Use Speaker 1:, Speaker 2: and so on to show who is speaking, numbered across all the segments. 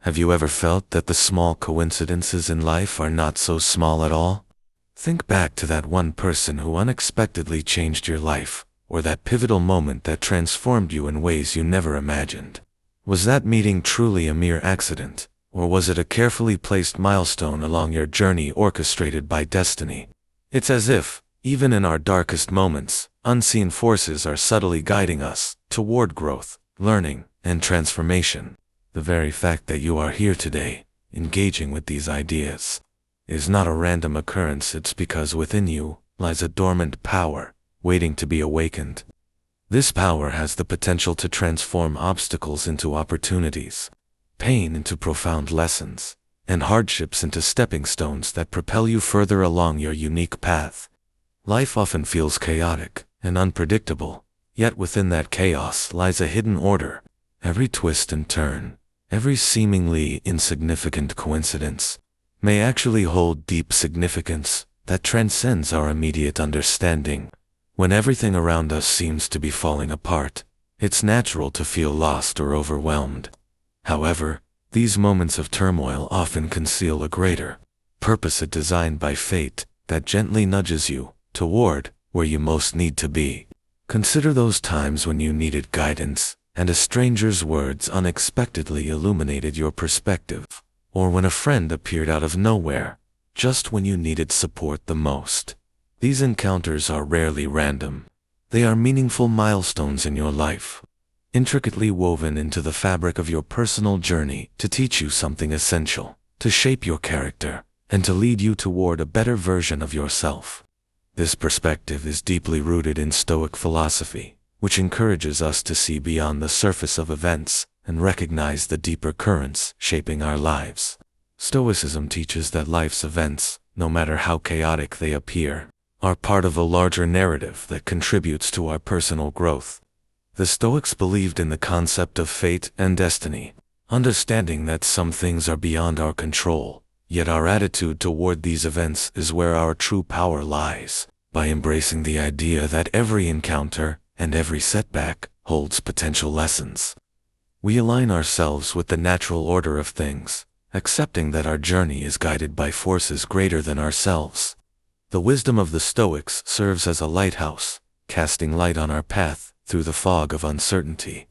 Speaker 1: Have you ever felt that the small coincidences in life are not so small at all? Think back to that one person who unexpectedly changed your life, or that pivotal moment that transformed you in ways you never imagined. Was that meeting truly a mere accident, or was it a carefully placed milestone along your journey orchestrated by destiny? It's as if, even in our darkest moments, unseen forces are subtly guiding us toward growth, learning, and transformation. The very fact that you are here today, engaging with these ideas, is not a random occurrence. It's because within you lies a dormant power, waiting to be awakened. This power has the potential to transform obstacles into opportunities, pain into profound lessons, and hardships into stepping stones that propel you further along your unique path. Life often feels chaotic and unpredictable, yet within that chaos lies a hidden order. Every twist and turn, every seemingly insignificant coincidence, may actually hold deep significance that transcends our immediate understanding. When everything around us seems to be falling apart, it's natural to feel lost or overwhelmed. However, these moments of turmoil often conceal a greater purpose, designed by fate that gently nudges you toward where you most need to be. Consider those times when you needed guidance, and a stranger's words unexpectedly illuminated your perspective, or when a friend appeared out of nowhere, just when you needed support the most. These encounters are rarely random. They are meaningful milestones in your life, intricately woven into the fabric of your personal journey to teach you something essential, to shape your character, and to lead you toward a better version of yourself. This perspective is deeply rooted in Stoic philosophy, which encourages us to see beyond the surface of events and recognize the deeper currents shaping our lives. Stoicism teaches that life's events, no matter how chaotic they appear, are part of a larger narrative that contributes to our personal growth. The Stoics believed in the concept of fate and destiny, understanding that some things are beyond our control, yet our attitude toward these events is where our true power lies. By embracing the idea that every encounter and every setback holds potential lessons, we align ourselves with the natural order of things, accepting that our journey is guided by forces greater than ourselves. The wisdom of the Stoics serves as a lighthouse, casting light on our path through the fog of uncertainty.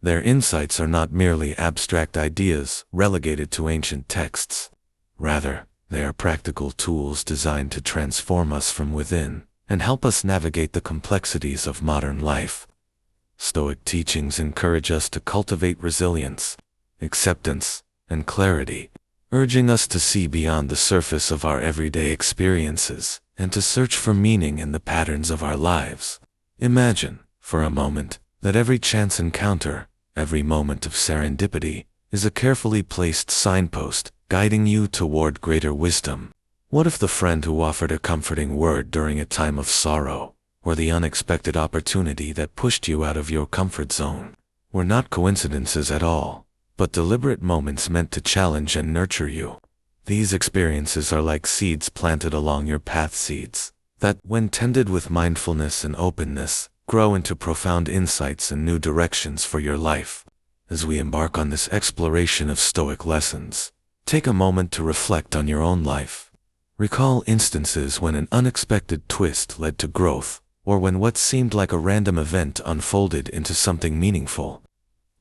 Speaker 1: Their insights are not merely abstract ideas relegated to ancient texts. Rather, they are practical tools designed to transform us from within and help us navigate the complexities of modern life. Stoic teachings encourage us to cultivate resilience, acceptance, and clarity, urging us to see beyond the surface of our everyday experiences and to search for meaning in the patterns of our lives. Imagine, for a moment, that every chance encounter, every moment of serendipity, is a carefully placed signpost guiding you toward greater wisdom. What if the friend who offered a comforting word during a time of sorrow, or the unexpected opportunity that pushed you out of your comfort zone, were not coincidences at all, but deliberate moments meant to challenge and nurture you? These experiences are like seeds planted along your path, seeds that, when tended with mindfulness and openness, grow into profound insights and new directions for your life. As we embark on this exploration of Stoic lessons, take a moment to reflect on your own life. Recall instances when an unexpected twist led to growth, or when what seemed like a random event unfolded into something meaningful.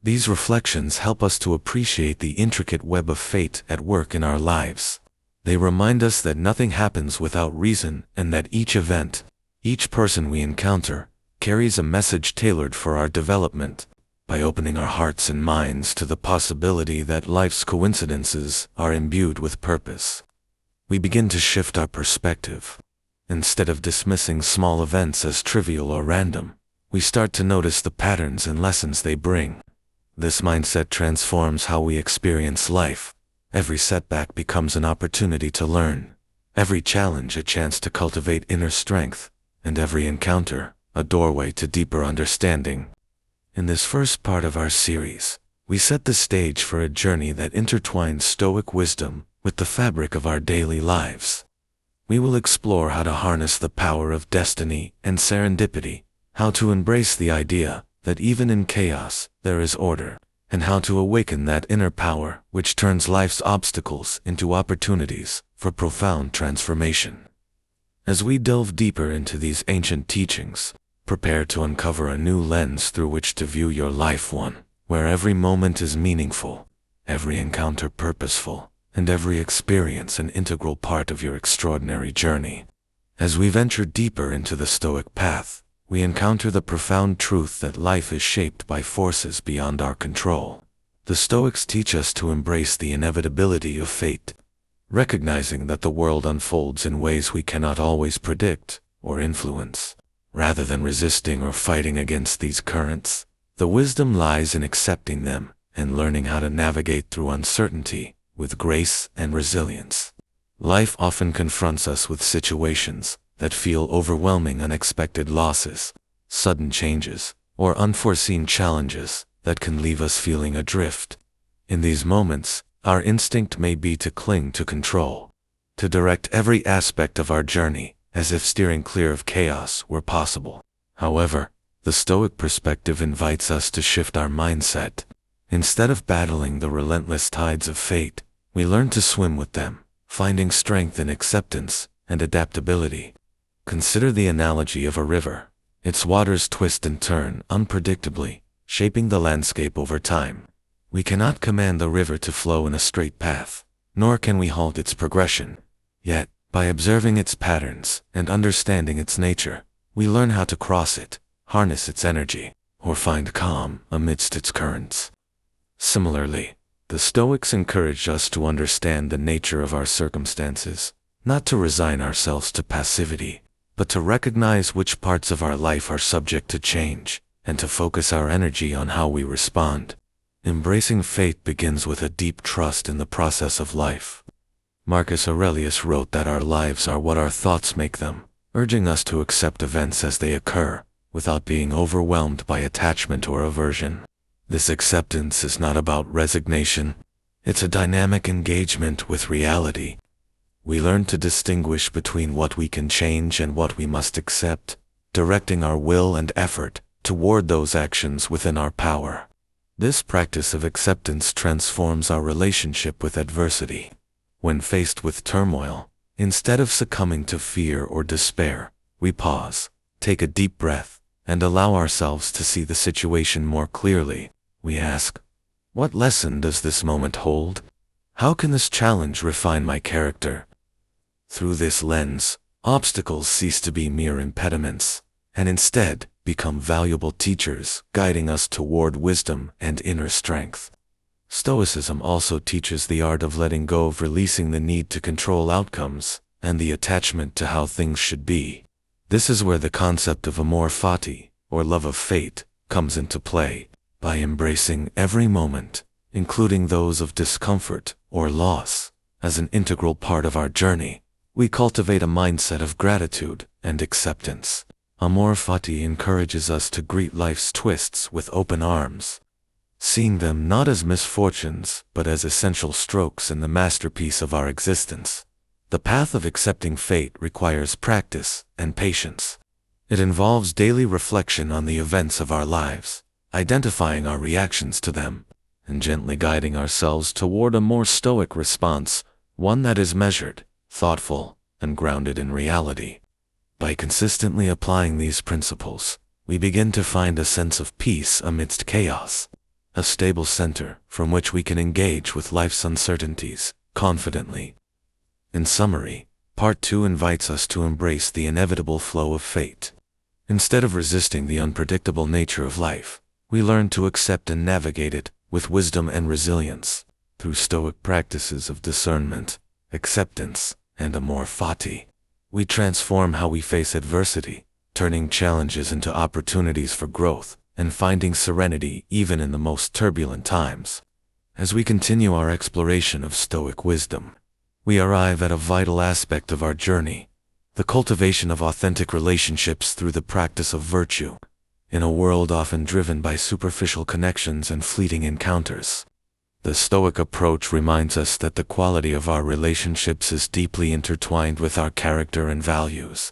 Speaker 1: These reflections help us to appreciate the intricate web of fate at work in our lives. They remind us that nothing happens without reason, and that each event, each person we encounter, carries a message tailored for our development. By opening our hearts and minds to the possibility that life's coincidences are imbued with purpose, we begin to shift our perspective. Instead of dismissing small events as trivial or random, we start to notice the patterns and lessons they bring. This mindset transforms how we experience life. Every setback becomes an opportunity to learn, every challenge a chance to cultivate inner strength, and every encounter a doorway to deeper understanding. In this first part of our series, we set the stage for a journey that intertwines Stoic wisdom with the fabric of our daily lives. We will explore how to harness the power of destiny and serendipity, how to embrace the idea that even in chaos there is order, and how to awaken that inner power which turns life's obstacles into opportunities for profound transformation. As we delve deeper into these ancient teachings, prepare to uncover a new lens through which to view your life, one where every moment is meaningful, every encounter purposeful, and every experience an integral part of your extraordinary journey. As we venture deeper into the Stoic path, we encounter the profound truth that life is shaped by forces beyond our control. The Stoics teach us to embrace the inevitability of fate, recognizing that the world unfolds in ways we cannot always predict or influence. Rather than resisting or fighting against these currents, the wisdom lies in accepting them and learning how to navigate through uncertainty with grace and resilience. Life often confronts us with situations that feel overwhelming: unexpected losses, sudden changes, or unforeseen challenges that can leave us feeling adrift. In these moments, our instinct may be to cling to control, to direct every aspect of our journey as if steering clear of chaos were possible. However, the Stoic perspective invites us to shift our mindset. Instead of battling the relentless tides of fate, we learn to swim with them, finding strength in acceptance and adaptability. Consider the analogy of a river. Its waters twist and turn unpredictably, shaping the landscape over time. We cannot command the river to flow in a straight path, nor can we halt its progression. Yet, by observing its patterns and understanding its nature, we learn how to cross it, harness its energy, or find calm amidst its currents. Similarly, the Stoics encourage us to understand the nature of our circumstances, not to resign ourselves to passivity, but to recognize which parts of our life are subject to change, and to focus our energy on how we respond. Embracing fate begins with a deep trust in the process of life. Marcus Aurelius wrote that our lives are what our thoughts make them, urging us to accept events as they occur, without being overwhelmed by attachment or aversion. This acceptance is not about resignation, it's a dynamic engagement with reality. We learn to distinguish between what we can change and what we must accept, directing our will and effort toward those actions within our power. This practice of acceptance transforms our relationship with adversity. When faced with turmoil, instead of succumbing to fear or despair, we pause, take a deep breath, and allow ourselves to see the situation more clearly. We ask, what lesson does this moment hold? How can this challenge refine my character? Through this lens, obstacles cease to be mere impediments, and instead become valuable teachers, guiding us toward wisdom and inner strength. Stoicism also teaches the art of letting go, of releasing the need to control outcomes and the attachment to how things should be. This is where the concept of amor fati, or love of fate, comes into play. By embracing every moment, including those of discomfort or loss, as an integral part of our journey, we cultivate a mindset of gratitude and acceptance. Amor fati encourages us to greet life's twists with open arms, seeing them not as misfortunes but as essential strokes in the masterpiece of our existence. The path of accepting fate requires practice and patience. It involves daily reflection on the events of our lives, identifying our reactions to them, and gently guiding ourselves toward a more stoic response, one that is measured, thoughtful, and grounded in reality. By consistently applying these principles, we begin to find a sense of peace amidst chaos, a stable center from which we can engage with life's uncertainties confidently. In summary, Part 2 invites us to embrace the inevitable flow of fate. Instead of resisting the unpredictable nature of life, we learn to accept and navigate it with wisdom and resilience. Through Stoic practices of discernment, acceptance, and amor fati, we transform how we face adversity, turning challenges into opportunities for growth and finding serenity even in the most turbulent times. As we continue our exploration of Stoic wisdom, we arrive at a vital aspect of our journey: the cultivation of authentic relationships through the practice of virtue. In a world often driven by superficial connections and fleeting encounters, the Stoic approach reminds us that the quality of our relationships is deeply intertwined with our character and values.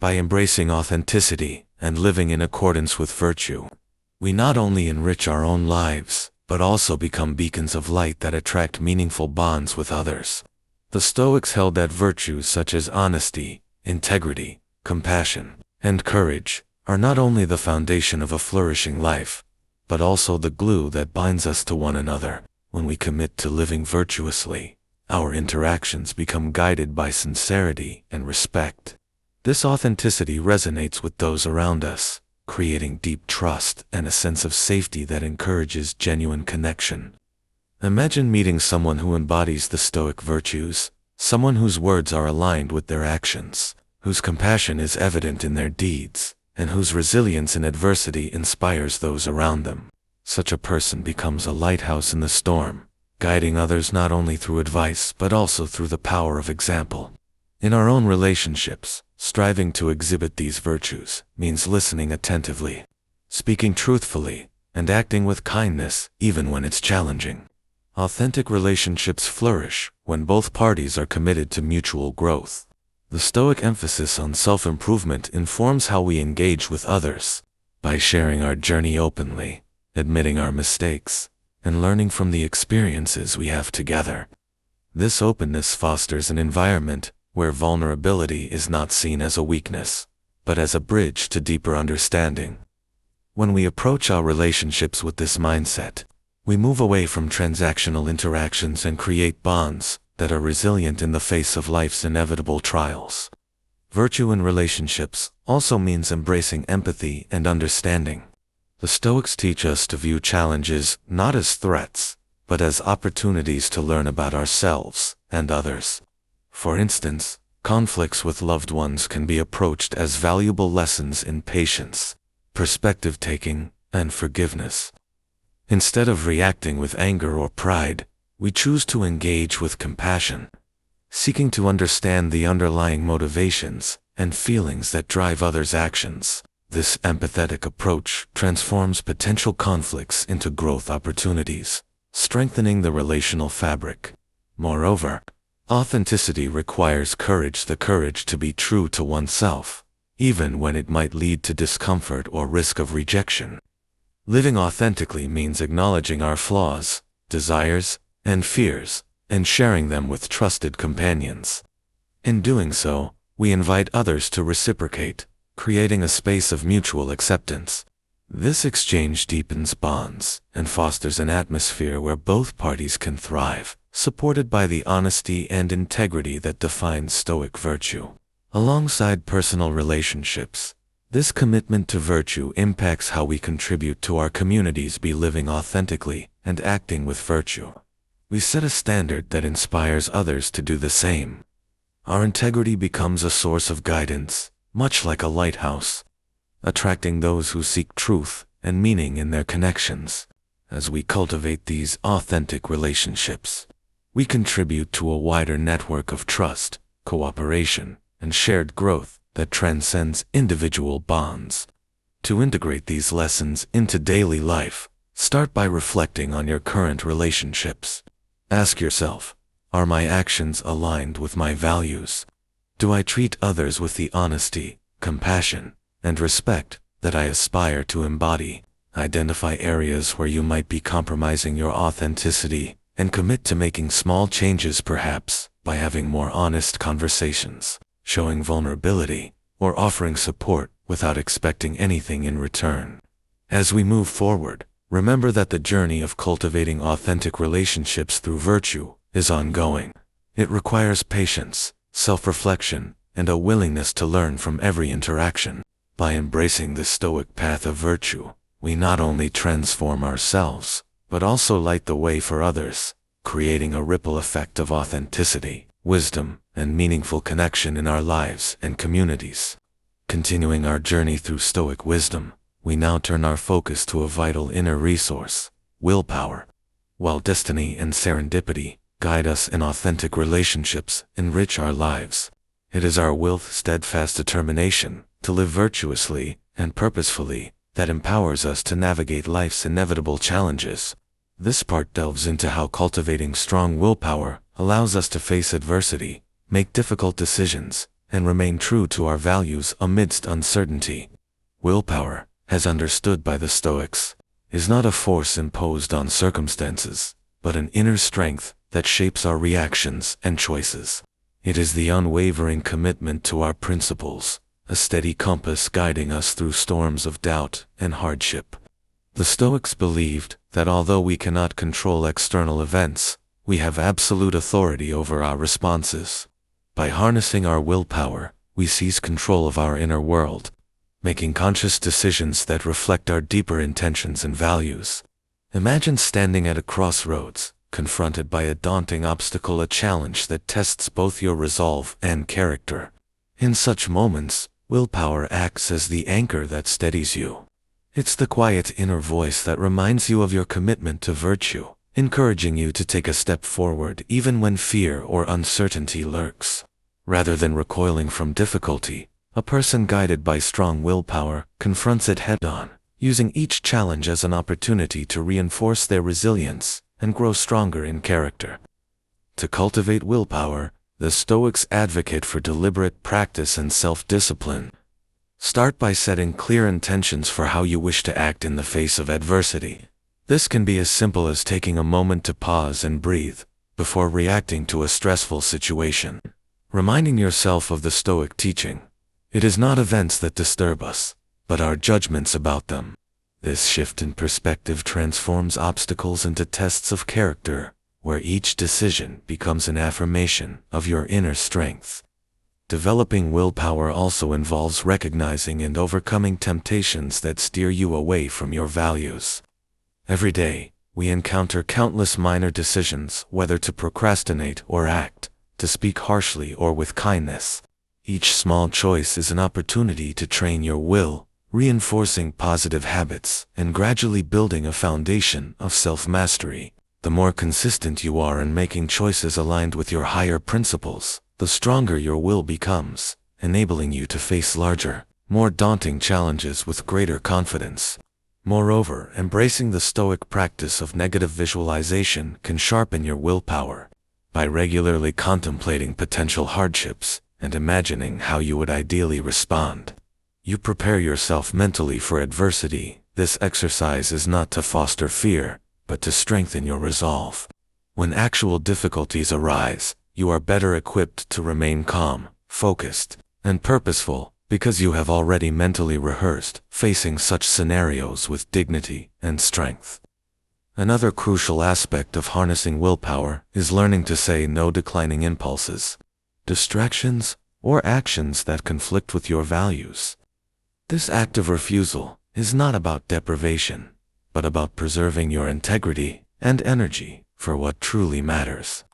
Speaker 1: By embracing authenticity and living in accordance with virtue, we not only enrich our own lives, but also become beacons of light that attract meaningful bonds with others. The Stoics held that virtues such as honesty, integrity, compassion, and courage are not only the foundation of a flourishing life, but also the glue that binds us to one another. When we commit to living virtuously, our interactions become guided by sincerity and respect. This authenticity resonates with those around us, creating deep trust and a sense of safety that encourages genuine connection. Imagine meeting someone who embodies the Stoic virtues, someone whose words are aligned with their actions, whose compassion is evident in their deeds, and whose resilience in adversity inspires those around them. Such a person becomes a lighthouse in the storm, guiding others not only through advice but also through the power of example. In our own relationships, striving to exhibit these virtues means listening attentively, speaking truthfully, and acting with kindness even when it's challenging. Authentic relationships flourish when both parties are committed to mutual growth. The Stoic emphasis on self-improvement informs how we engage with others. By sharing our journey openly, admitting our mistakes, and learning from the experiences we have together. This openness fosters an environment where vulnerability is not seen as a weakness, but as a bridge to deeper understanding. When we approach our relationships with this mindset, we move away from transactional interactions and create bonds that are resilient in the face of life's inevitable trials. Virtue in relationships also means embracing empathy and understanding. The Stoics teach us to view challenges not as threats, but as opportunities to learn about ourselves and others. For instance, conflicts with loved ones can be approached as valuable lessons in patience, perspective-taking, and forgiveness. Instead of reacting with anger or pride, we choose to engage with compassion, seeking to understand the underlying motivations and feelings that drive others' actions. This empathetic approach transforms potential conflicts into growth opportunities, strengthening the relational fabric. Moreover, authenticity requires courage, the courage to be true to oneself, even when it might lead to discomfort or risk of rejection. Living authentically means acknowledging our flaws, desires, and fears, and sharing them with trusted companions. In doing so, we invite others to reciprocate, creating a space of mutual acceptance. This exchange deepens bonds and fosters an atmosphere where both parties can thrive, supported by the honesty and integrity that defines Stoic virtue. Alongside personal relationships, this commitment to virtue impacts how we contribute to our communities. By living authentically and acting with virtue, we set a standard that inspires others to do the same. Our integrity becomes a source of guidance, much like a lighthouse, attracting those who seek truth and meaning in their connections. As we cultivate these authentic relationships, we contribute to a wider network of trust, cooperation, and shared growth that transcends individual bonds. To integrate these lessons into daily life, start by reflecting on your current relationships. Ask yourself, are my actions aligned with my values? Do I treat others with the honesty, compassion, and respect that I aspire to embody? Identify areas where you might be compromising your authenticity, and commit to making small changes, perhaps by having more honest conversations, showing vulnerability, or offering support without expecting anything in return. As we move forward, remember that the journey of cultivating authentic relationships through virtue is ongoing. It requires patience, self-reflection, and a willingness to learn from every interaction. By embracing the Stoic path of virtue, we not only transform ourselves, but also light the way for others, creating a ripple effect of authenticity, wisdom, and meaningful connection in our lives and communities. Continuing our journey through Stoic wisdom, we now turn our focus to a vital inner resource, willpower. While destiny and serendipity guide us in authentic relationships, enrich our lives, it is our steadfast determination to live virtuously and purposefully that empowers us to navigate life's inevitable challenges. This part delves into how cultivating strong willpower allows us to face adversity, make difficult decisions, and remain true to our values amidst uncertainty. Willpower, as understood by the Stoics, is not a force imposed on circumstances, but an inner strength that shapes our reactions and choices. It is the unwavering commitment to our principles, a steady compass guiding us through storms of doubt and hardship. The Stoics believed that although we cannot control external events, we have absolute authority over our responses. By harnessing our willpower, we seize control of our inner world, making conscious decisions that reflect our deeper intentions and values. Imagine standing at a crossroads, confronted by a daunting obstacle, a challenge that tests both your resolve and character. In such moments, willpower acts as the anchor that steadies you. It's the quiet inner voice that reminds you of your commitment to virtue, encouraging you to take a step forward even when fear or uncertainty lurks. Rather than recoiling from difficulty, a person guided by strong willpower confronts it head-on, using each challenge as an opportunity to reinforce their resilience and grow stronger in character. To cultivate willpower, the Stoics advocate for deliberate practice and self-discipline. Start by setting clear intentions for how you wish to act in the face of adversity. This can be as simple as taking a moment to pause and breathe before reacting to a stressful situation. Reminding yourself of the Stoic teaching, it is not events that disturb us, but our judgments about them. This shift in perspective transforms obstacles into tests of character, where each decision becomes an affirmation of your inner strength. Developing willpower also involves recognizing and overcoming temptations that steer you away from your values. Every day, we encounter countless minor decisions whether to procrastinate or act, to speak harshly or with kindness. Each small choice is an opportunity to train your will, reinforcing positive habits and gradually building a foundation of self-mastery. The more consistent you are in making choices aligned with your higher principles, the stronger your will becomes, enabling you to face larger, more daunting challenges with greater confidence. Moreover, embracing the Stoic practice of negative visualization can sharpen your willpower. By regularly contemplating potential hardships and imagining how you would ideally respond, you prepare yourself mentally for adversity. This exercise is not to foster fear, but to strengthen your resolve. When actual difficulties arise, you are better equipped to remain calm, focused, and purposeful because you have already mentally rehearsed facing such scenarios with dignity and strength. Another crucial aspect of harnessing willpower is learning to say no to declining impulses, distractions, or actions that conflict with your values. This act of refusal is not about deprivation, but about preserving your integrity and energy for what truly matters.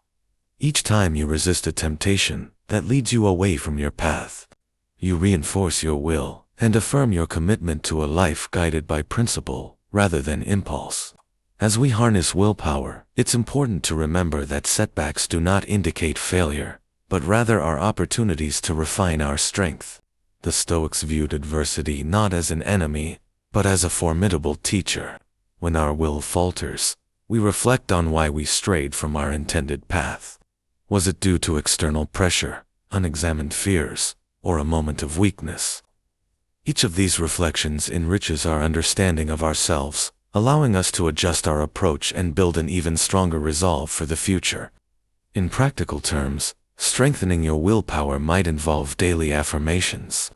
Speaker 1: Each time you resist a temptation that leads you away from your path, you reinforce your will and affirm your commitment to a life guided by principle rather than impulse. As we harness willpower, it's important to remember that setbacks do not indicate failure, but rather are opportunities to refine our strength. The Stoics viewed adversity not as an enemy, but as a formidable teacher. When our will falters, we reflect on why we strayed from our intended path. Was it due to external pressure, unexamined fears, or a moment of weakness? Each of these reflections enriches our understanding of ourselves, allowing us to adjust our approach and build an even stronger resolve for the future. In practical terms, strengthening your willpower might involve daily affirmations,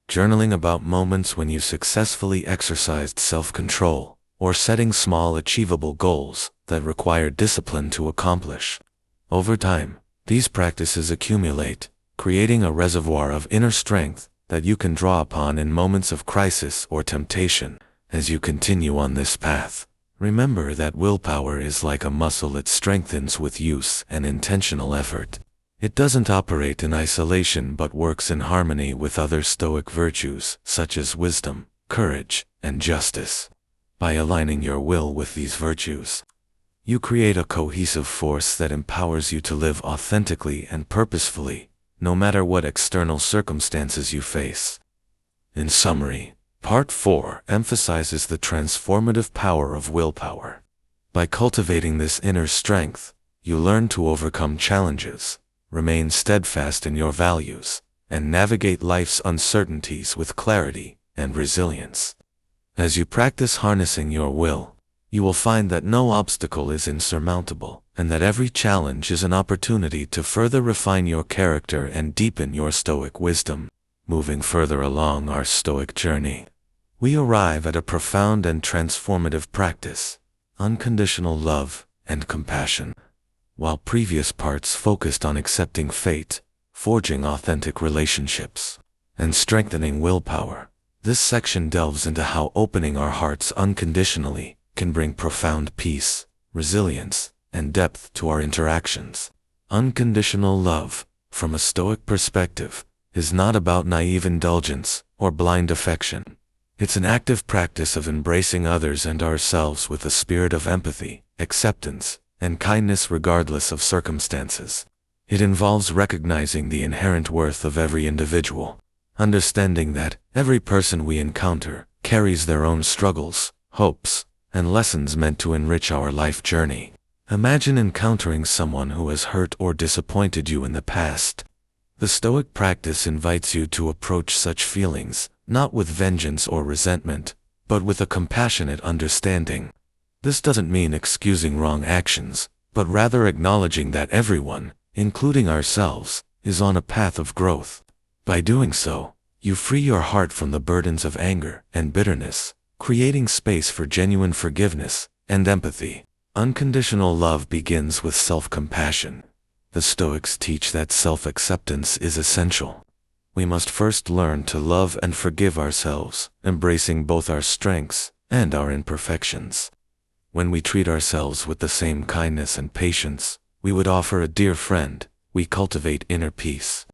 Speaker 1: journaling about moments when you successfully exercised self-control, or setting small achievable goals that require discipline to accomplish. Over time, these practices accumulate, creating a reservoir of inner strength that you can draw upon in moments of crisis or temptation. As you continue on this path, remember that willpower is like a muscle. It strengthens with use and intentional effort. It doesn't operate in isolation but works in harmony with other Stoic virtues such as wisdom, courage, and justice. By aligning your will with these virtues, you create a cohesive force that empowers you to live authentically and purposefully, no matter what external circumstances you face. In summary, Part 4 emphasizes the transformative power of willpower. By cultivating this inner strength, you learn to overcome challenges, remain steadfast in your values, and navigate life's uncertainties with clarity and resilience. As you practice harnessing your will, You will find that no obstacle is insurmountable, and that every challenge is an opportunity to further refine your character and deepen your Stoic wisdom. Moving further along our Stoic journey, we arrive at a profound and transformative practice: unconditional love and compassion. While previous parts focused on accepting fate, forging authentic relationships, and strengthening willpower, this section delves into how opening our hearts unconditionally can bring profound peace, resilience, and depth to our interactions. Unconditional love, from a Stoic perspective, is not about naive indulgence or blind affection. It's an active practice of embracing others and ourselves with a spirit of empathy, acceptance, and kindness regardless of circumstances. It involves recognizing the inherent worth of every individual, understanding that every person we encounter carries their own struggles, hopes, and lessons meant to enrich our life journey. Imagine encountering someone who has hurt or disappointed you in the past. The Stoic practice invites you to approach such feelings, not with vengeance or resentment, but with a compassionate understanding. This doesn't mean excusing wrong actions, but rather acknowledging that everyone, including ourselves, is on a path of growth. By doing so, you free your heart from the burdens of anger and bitterness, creating space for genuine forgiveness and empathy. Unconditional love begins with self-compassion. The Stoics teach that self-acceptance is essential. We must first learn to love and forgive ourselves, embracing both our strengths and our imperfections. When we treat ourselves with the same kindness and patience we would offer a dear friend, we cultivate inner peace.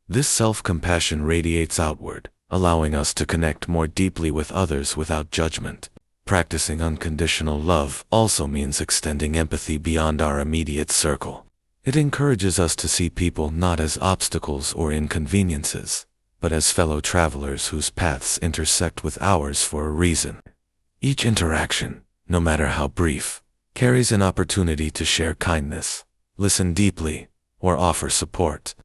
Speaker 1: This self-compassion radiates outward, allowing us to connect more deeply with others without judgment. Practicing unconditional love also means extending empathy beyond our immediate circle. It encourages us to see people not as obstacles or inconveniences, but as fellow travelers whose paths intersect with ours for a reason. Each interaction, no matter how brief, carries an opportunity to share kindness, listen deeply, or offer support.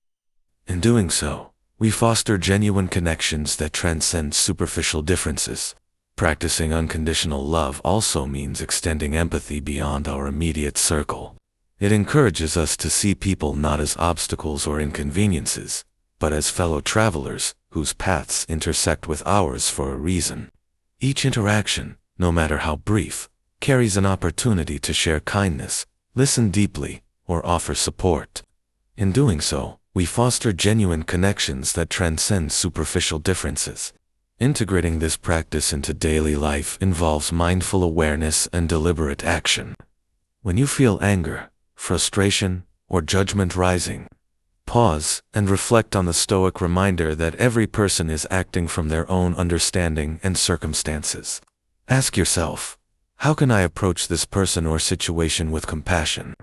Speaker 1: In doing so, we foster genuine connections that transcend superficial differences. Practicing unconditional love also means extending empathy beyond our immediate circle. It encourages us to see people not as obstacles or inconveniences, but as fellow travelers whose paths intersect with ours for a reason. Each interaction, no matter how brief, carries an opportunity to share kindness, listen deeply, or offer support. In doing so, we foster genuine connections that transcend superficial differences. Integrating this practice into daily life involves mindful awareness and deliberate action. When you feel anger, frustration, or judgment rising, pause and reflect on the Stoic reminder that every person is acting from their own understanding and circumstances. Ask yourself, how can I approach this person or situation with compassion?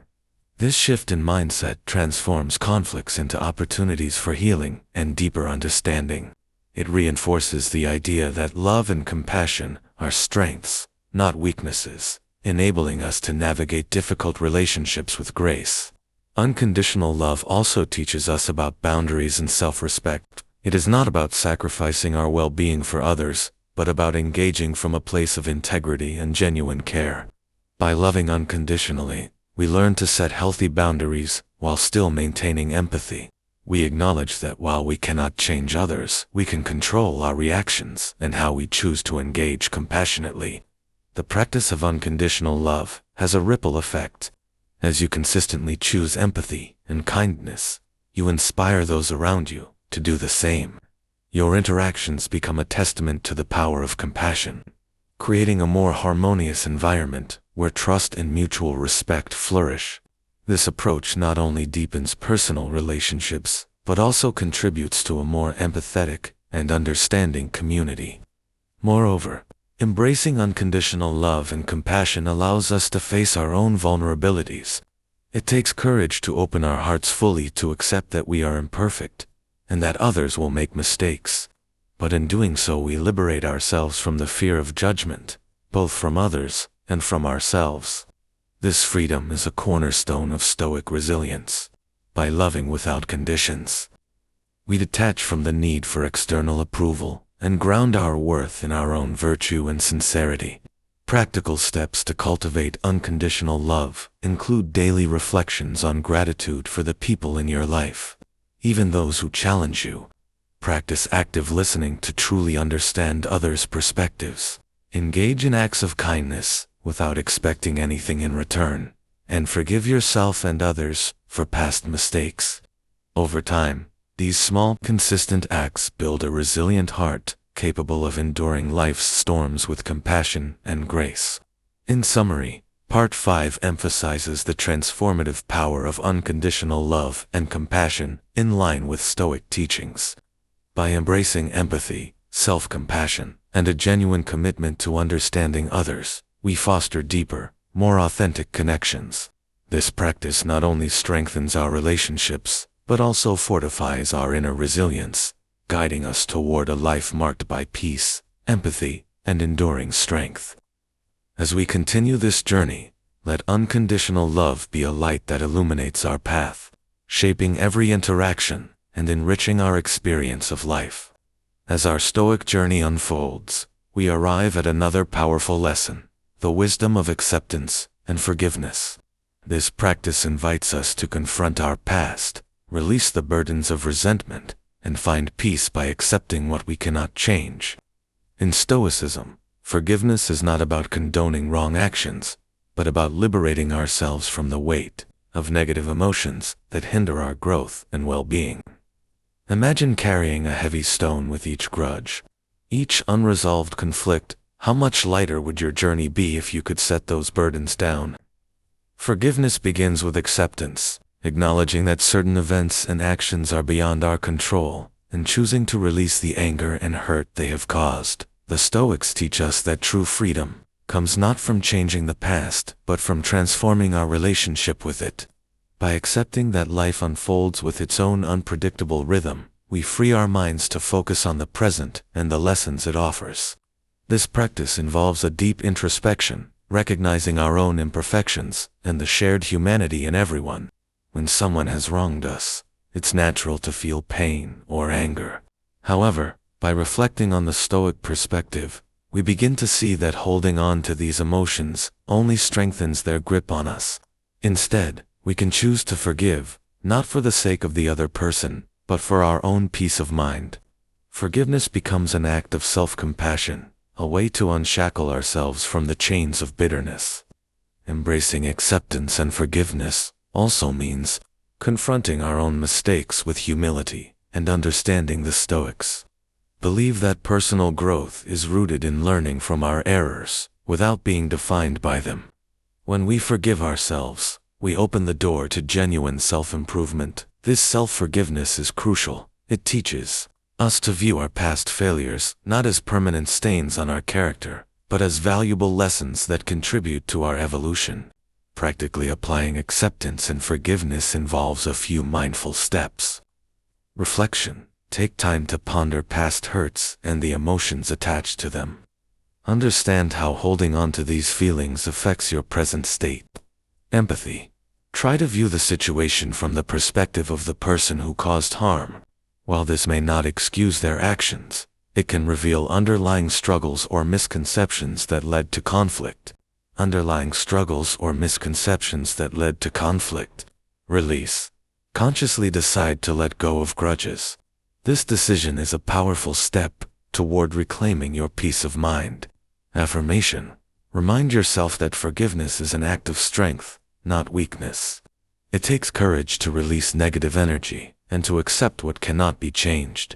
Speaker 1: This shift in mindset transforms conflicts into opportunities for healing and deeper understanding. It reinforces the idea that love and compassion are strengths, not weaknesses, enabling us to navigate difficult relationships with grace. Unconditional love also teaches us about boundaries and self-respect. It is not about sacrificing our well-being for others, but about engaging from a place of integrity and genuine care. By loving unconditionally, we learn to set healthy boundaries while still maintaining empathy. We acknowledge that while we cannot change others, we can control our reactions and how we choose to engage compassionately. The practice of unconditional love has a ripple effect. As you consistently choose empathy and kindness, you inspire those around you to do the same. Your interactions become a testament to the power of compassion, creating a more harmonious environment where trust and mutual respect flourish. This approach not only deepens personal relationships, but also contributes to a more empathetic and understanding community. Moreover, embracing unconditional love and compassion allows us to face our own vulnerabilities. It takes courage to open our hearts fully to accept that we are imperfect, and that others will make mistakes. But in doing so we liberate ourselves from the fear of judgment, both from others and from ourselves. This freedom is a cornerstone of Stoic resilience. By loving without conditions, we detach from the need for external approval and ground our worth in our own virtue and sincerity. Practical steps to cultivate unconditional love include daily reflections on gratitude for the people in your life, even those who challenge you. Practice active listening to truly understand others' perspectives. Engage in acts of kindness without expecting anything in return, and forgive yourself and others for past mistakes. Over time, these small, consistent acts build a resilient heart capable of enduring life's storms with compassion and grace. In summary, Part 5 emphasizes the transformative power of unconditional love and compassion in line with Stoic teachings. By embracing empathy, self-compassion, and a genuine commitment to understanding others, we foster deeper, more authentic connections. This practice not only strengthens our relationships, but also fortifies our inner resilience, guiding us toward a life marked by peace, empathy, and enduring strength. As we continue this journey, let unconditional love be a light that illuminates our path, shaping every interaction and enriching our experience of life. As our Stoic journey unfolds, we arrive at another powerful lesson: the wisdom of acceptance and forgiveness. This practice invites us to confront our past, release the burdens of resentment, and find peace by accepting what we cannot change. In Stoicism, forgiveness is not about condoning wrong actions, but about liberating ourselves from the weight of negative emotions that hinder our growth and well-being. Imagine carrying a heavy stone with each grudge, each unresolved conflict. How much lighter would your journey be if you could set those burdens down? Forgiveness begins with acceptance, acknowledging that certain events and actions are beyond our control, and choosing to release the anger and hurt they have caused. The Stoics teach us that true freedom comes not from changing the past, but from transforming our relationship with it. By accepting that life unfolds with its own unpredictable rhythm, we free our minds to focus on the present and the lessons it offers. This practice involves a deep introspection, recognizing our own imperfections and the shared humanity in everyone. When someone has wronged us, it's natural to feel pain or anger. However, by reflecting on the Stoic perspective, we begin to see that holding on to these emotions only strengthens their grip on us. Instead, we can choose to forgive, not for the sake of the other person, but for our own peace of mind. Forgiveness becomes an act of self-compassion, a way to unshackle ourselves from the chains of bitterness. Embracing acceptance and forgiveness also means confronting our own mistakes with humility and understanding the Stoics. Believe that personal growth is rooted in learning from our errors without being defined by them. When we forgive ourselves, we open the door to genuine self-improvement. This self-forgiveness is crucial. It teaches us to view our past failures not as permanent stains on our character, but as valuable lessons that contribute to our evolution. Practically applying acceptance and forgiveness involves a few mindful steps. Reflection. Take time to ponder past hurts and the emotions attached to them. Understand how holding on to these feelings affects your present state. Empathy. Try to view the situation from the perspective of the person who caused harm. While this may not excuse their actions, it can reveal underlying struggles or misconceptions that led to conflict. Release. Consciously decide to let go of grudges. This decision is a powerful step toward reclaiming your peace of mind. Affirmation. Remind yourself that forgiveness is an act of strength, not weakness. It takes courage to release negative energy and to accept what cannot be changed.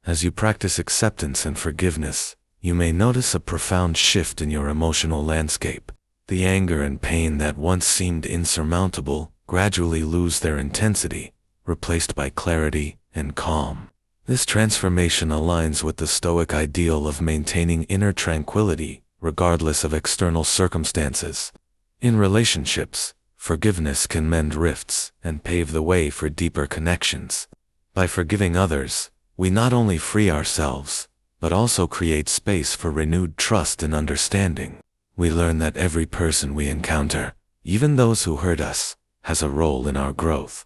Speaker 1: As you practice acceptance and forgiveness, you may notice a profound shift in your emotional landscape. The anger and pain that once seemed insurmountable gradually lose their intensity, replaced by clarity and calm. This transformation aligns with the Stoic ideal of maintaining inner tranquility, regardless of external circumstances. In relationships, forgiveness can mend rifts and pave the way for deeper connections. By forgiving others, we not only free ourselves, but also create space for renewed trust and understanding. We learn that every person we encounter, even those who hurt us, has a role in our growth.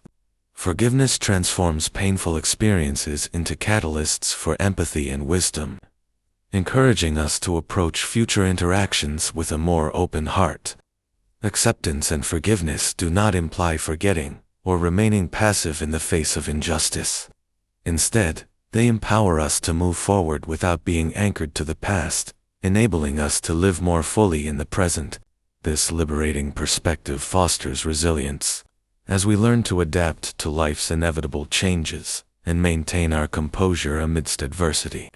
Speaker 1: Forgiveness transforms painful experiences into catalysts for empathy and wisdom. encouraging us to approach future interactions with a more open heart. Acceptance and forgiveness do not imply forgetting or remaining passive in the face of injustice. Instead, they empower us to move forward without being anchored to the past, enabling us to live more fully in the present. This liberating perspective fosters resilience, as we learn to adapt to life's inevitable changes and maintain our composure amidst adversity.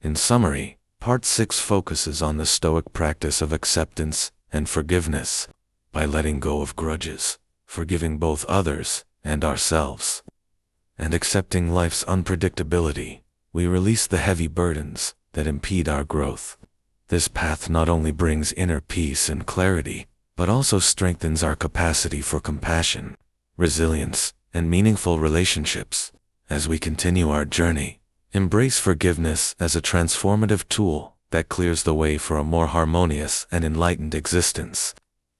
Speaker 1: In summary, Part 6 focuses on the Stoic practice of acceptance and forgiveness. By letting go of grudges, forgiving both others and ourselves, and accepting life's unpredictability, we release the heavy burdens that impede our growth. This path not only brings inner peace and clarity, but also strengthens our capacity for compassion, resilience, and meaningful relationships. As we continue our journey, embrace forgiveness as a transformative tool that clears the way for a more harmonious and enlightened existence.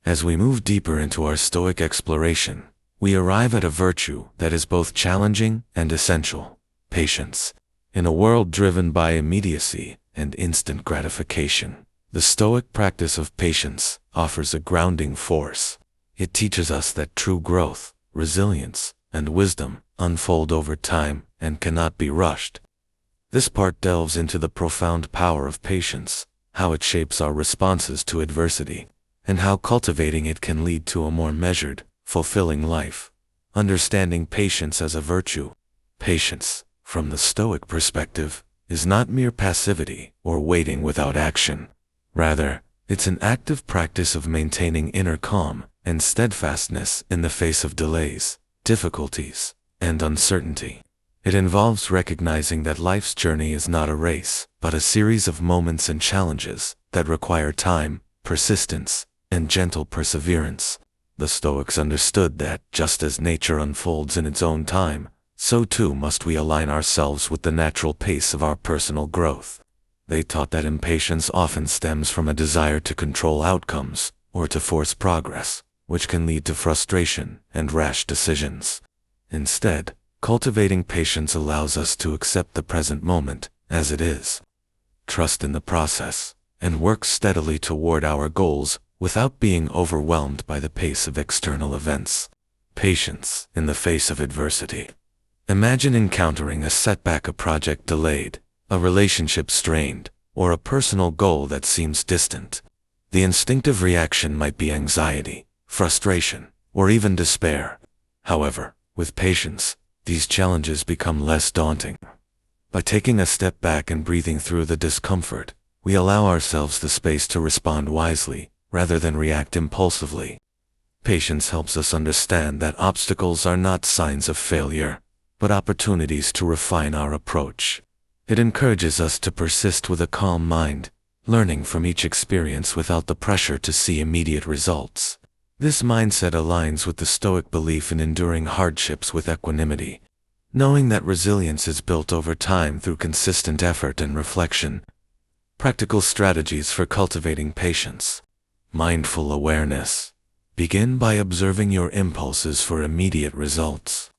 Speaker 1: As we move deeper into our Stoic exploration, we arrive at a virtue that is both challenging and essential: patience. In a world driven by immediacy and instant gratification, the Stoic practice of patience offers a grounding force. It teaches us that true growth, resilience, and wisdom unfold over time and cannot be rushed. This part delves into the profound power of patience, how it shapes our responses to adversity, and how cultivating it can lead to a more measured, fulfilling life. Understanding patience as a virtue. Patience, from the Stoic perspective, is not mere passivity or waiting without action. Rather, it's an active practice of maintaining inner calm and steadfastness in the face of delays, difficulties, and uncertainty. It involves recognizing that life's journey is not a race, but a series of moments and challenges that require time, persistence, and gentle perseverance. The Stoics understood that, just as nature unfolds in its own time, so too must we align ourselves with the natural pace of our personal growth. They taught that impatience often stems from a desire to control outcomes or to force progress, which can lead to frustration and rash decisions. Instead, cultivating patience allows us to accept the present moment as it is, trust in the process, and work steadily toward our goals without being overwhelmed by the pace of external events. Patience in the face of adversity. Imagine encountering a setback, a project delayed, a relationship strained, or a personal goal that seems distant. The instinctive reaction might be anxiety, frustration, or even despair. However, with patience, these challenges become less daunting. By taking a step back and breathing through the discomfort, we allow ourselves the space to respond wisely, rather than react impulsively. Patience helps us understand that obstacles are not signs of failure, but opportunities to refine our approach. It encourages us to persist with a calm mind, learning from each experience without the pressure to see immediate results. This mindset aligns with the Stoic belief in enduring hardships with equanimity, knowing that resilience is built over time through consistent effort and reflection. Practical strategies for cultivating patience. Mindful awareness. Begin by observing your impulses for immediate results.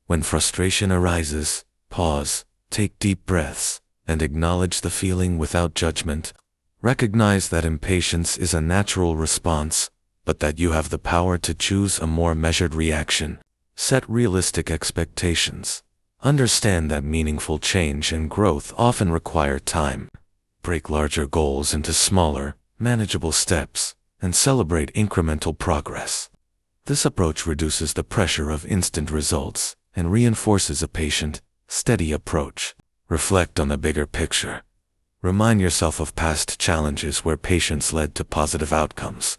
Speaker 1: When frustration arises, pause, take deep breaths, and acknowledge the feeling without judgment. Recognize that impatience is a natural response, but that you have the power to choose a more measured reaction. Set realistic expectations. Understand that meaningful change and growth often require time. Break larger goals into smaller, manageable steps, and celebrate incremental progress. This approach reduces the pressure of instant results and reinforces a patient, steady approach. Reflect on the bigger picture. Remind yourself of past challenges where patience led to positive outcomes.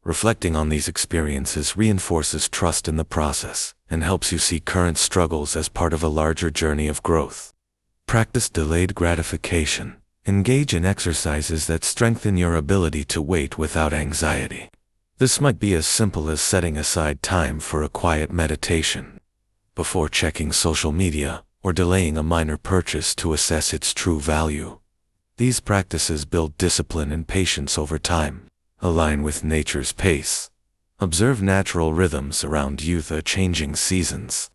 Speaker 1: Reflecting on these experiences reinforces trust in the process and helps you see current struggles as part of a larger journey of growth. Practice delayed gratification. Engage in exercises that strengthen your ability to wait without anxiety. This might be as simple as setting aside time for a quiet meditation before checking social media, or delaying a minor purchase to assess its true value. These practices build discipline and patience over time. Align with nature's pace. Observe natural rhythms around you, the changing seasons,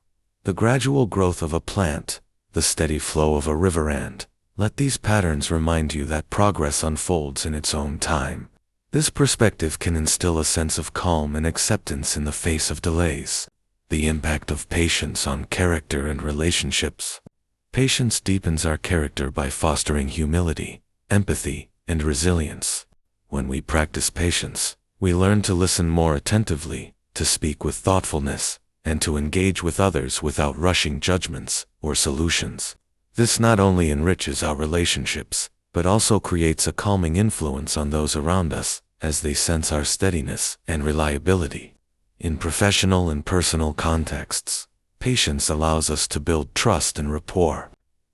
Speaker 1: the gradual growth of a plant, the steady flow of a river, and Let these patterns remind you that progress unfolds in its own time. This perspective can instill a sense of calm and acceptance in the face of delays. The impact of patience on character and relationships. Patience deepens our character by fostering humility, empathy, and resilience. When we practice patience, we learn to listen more attentively, to speak with thoughtfulness, and to engage with others without rushing judgments or solutions. This not only enriches our relationships, but also creates a calming influence on those around us, as they sense our steadiness and reliability. In professional and personal contexts, patience allows us to build trust and rapport.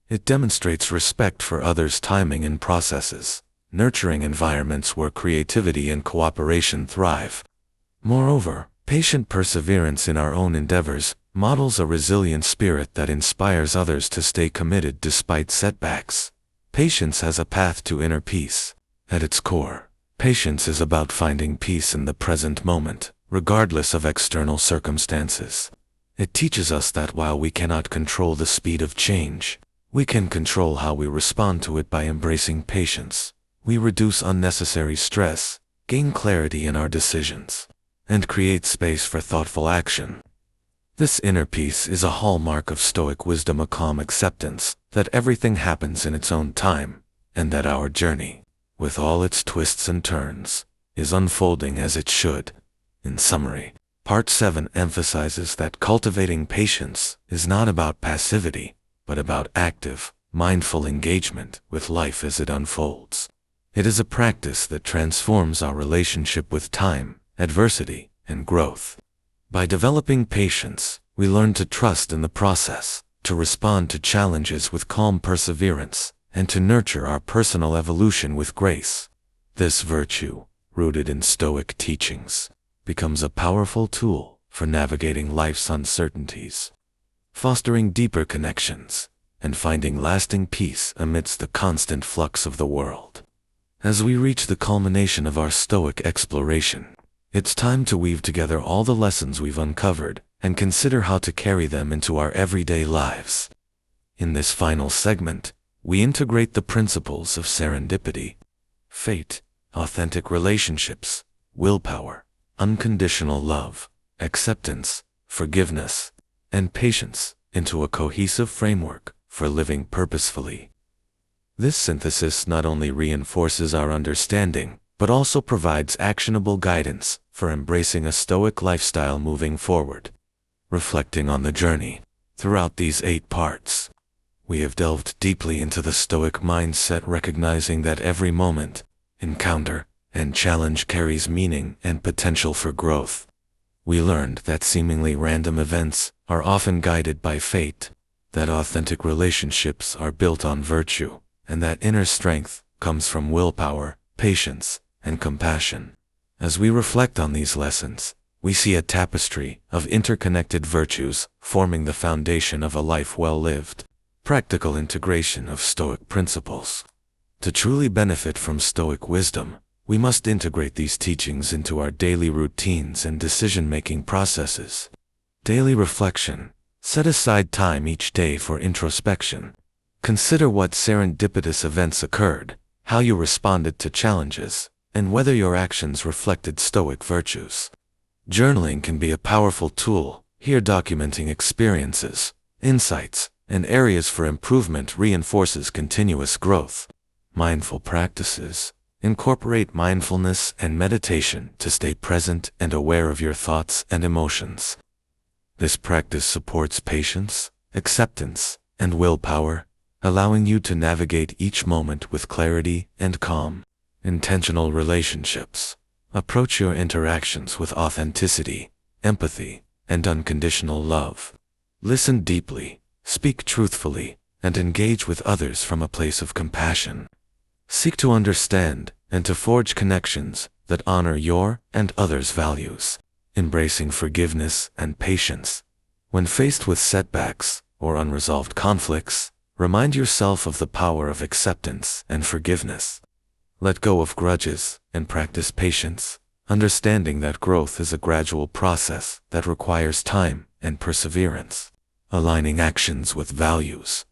Speaker 1: It demonstrates respect for others' timing and processes, nurturing environments where creativity and cooperation thrive. Moreover, patient perseverance in our own endeavors models a resilient spirit that inspires others to stay committed despite setbacks. Patience has a path to inner peace. At its core, patience is about finding peace in the present moment, regardless of external circumstances. It teaches us that while we cannot control the speed of change, we can control how we respond to it by embracing patience. We reduce unnecessary stress, gain clarity in our decisions, and create space for thoughtful action. This inner peace is a hallmark of Stoic wisdom, a calm acceptance that everything happens in its own time, and that our journey, with all its twists and turns, is unfolding as it should. In summary, Part 7 emphasizes that cultivating patience is not about passivity, but about active, mindful engagement with life as it unfolds. It is a practice that transforms our relationship with time, adversity, and growth. By developing patience, we learn to trust in the process, to respond to challenges with calm perseverance, and to nurture our personal evolution with grace. This virtue, rooted in Stoic teachings, becomes a powerful tool for navigating life's uncertainties, fostering deeper connections, and finding lasting peace amidst the constant flux of the world. As we reach the culmination of our Stoic exploration, it's time to weave together all the lessons we've uncovered and consider how to carry them into our everyday lives. In this final segment, we integrate the principles of serendipity, fate, authentic relationships, willpower, unconditional love, acceptance, forgiveness, and patience into a cohesive framework for living purposefully. This synthesis not only reinforces our understanding, but also provides actionable guidance for embracing a Stoic lifestyle moving forward. Reflecting on the journey, throughout these 8 parts, we have delved deeply into the Stoic mindset, recognizing that every moment, encounter, and challenge carries meaning and potential for growth. We learned that seemingly random events are often guided by fate, that authentic relationships are built on virtue, and that inner strength comes from willpower, patience, and compassion. As we reflect on these lessons, we see a tapestry of interconnected virtues forming the foundation of a life well lived. Practical integration of Stoic principles. To truly benefit from Stoic wisdom, we must integrate these teachings into our daily routines and decision-making processes. Daily reflection. Set aside time each day for introspection. Consider what serendipitous events occurred, how you responded to challenges, and whether your actions reflected Stoic virtues. Journaling can be a powerful tool. Here, documenting experiences, insights, and areas for improvement reinforces continuous growth. Mindful practices. Incorporate mindfulness and meditation to stay present and aware of your thoughts and emotions. This practice supports patience, acceptance, and willpower, allowing you to navigate each moment with clarity and calm. Intentional relationships. Approach your interactions with authenticity, empathy, and unconditional love. Listen deeply, speak truthfully, and engage with others from a place of compassion. Seek to understand and to forge connections that honor your and others' values. Embracing forgiveness and patience. When faced with setbacks or unresolved conflicts, remind yourself of the power of acceptance and forgiveness. Let go of grudges and practice patience, understanding that growth is a gradual process that requires time and perseverance. Aligning actions with values.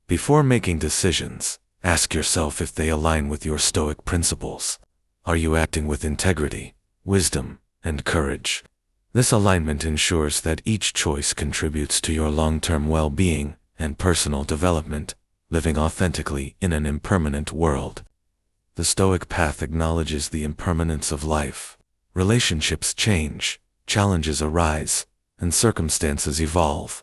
Speaker 1: Before making decisions, Ask yourself if they align with your Stoic principles. Are you acting with integrity, wisdom, and courage? This alignment ensures that each choice contributes to your long-term well-being and personal development, living authentically in an impermanent world. The Stoic path acknowledges the impermanence of life. Relationships change, challenges arise, and circumstances evolve.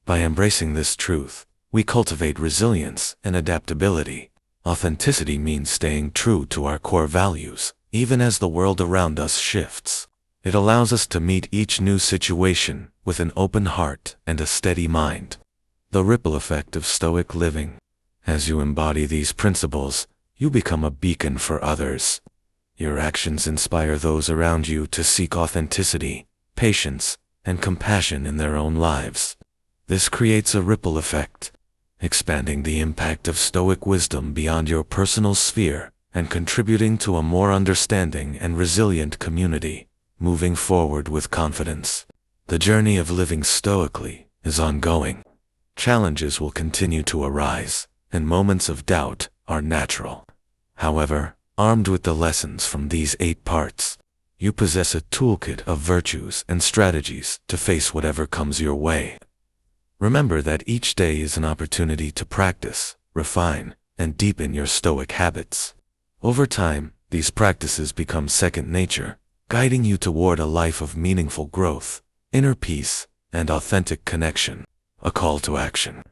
Speaker 1: By embracing this truth, we cultivate resilience and adaptability. Authenticity means staying true to our core values, even as the world around us shifts. It allows us to meet each new situation with an open heart and a steady mind. The ripple effect of Stoic living. As you embody these principles, you become a beacon for others. Your actions inspire those around you to seek authenticity, patience, and compassion in their own lives. This creates a ripple effect, expanding the impact of Stoic wisdom beyond your personal sphere and contributing to a more understanding and resilient community. Moving forward with confidence. The journey of living stoically is ongoing. Challenges will continue to arise, and moments of doubt are natural. However, armed with the lessons from these 8 parts, you possess a toolkit of virtues and strategies to face whatever comes your way. Remember that each day is an opportunity to practice, refine, and deepen your Stoic habits. Over time, these practices become second nature, guiding you toward a life of meaningful growth, inner peace, and authentic connection. A call to action.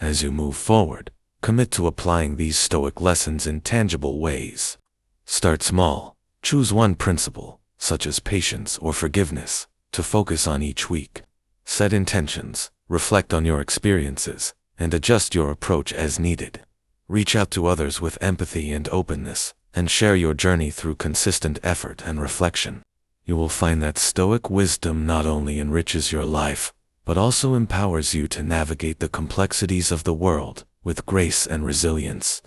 Speaker 1: As you move forward, commit to applying these Stoic lessons in tangible ways. Start small. Choose one principle, such as patience or forgiveness, to focus on each week. Set intentions, reflect on your experiences, and adjust your approach as needed. Reach out to others with empathy and openness, and share your journey through consistent effort and reflection. You will find that Stoic wisdom not only enriches your life, but also empowers you to navigate the complexities of the world with grace and resilience.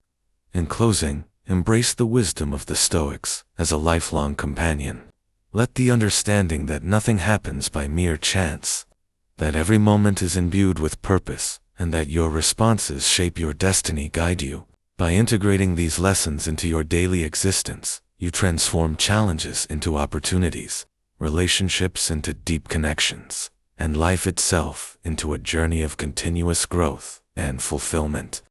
Speaker 1: In closing, embrace the wisdom of the Stoics as a lifelong companion. Let the understanding that nothing happens by mere chance, that every moment is imbued with purpose, and that your responses shape your destiny guide you. By integrating these lessons into your daily existence, you transform challenges into opportunities, relationships into deep connections, and life itself into a journey of continuous growth and fulfillment.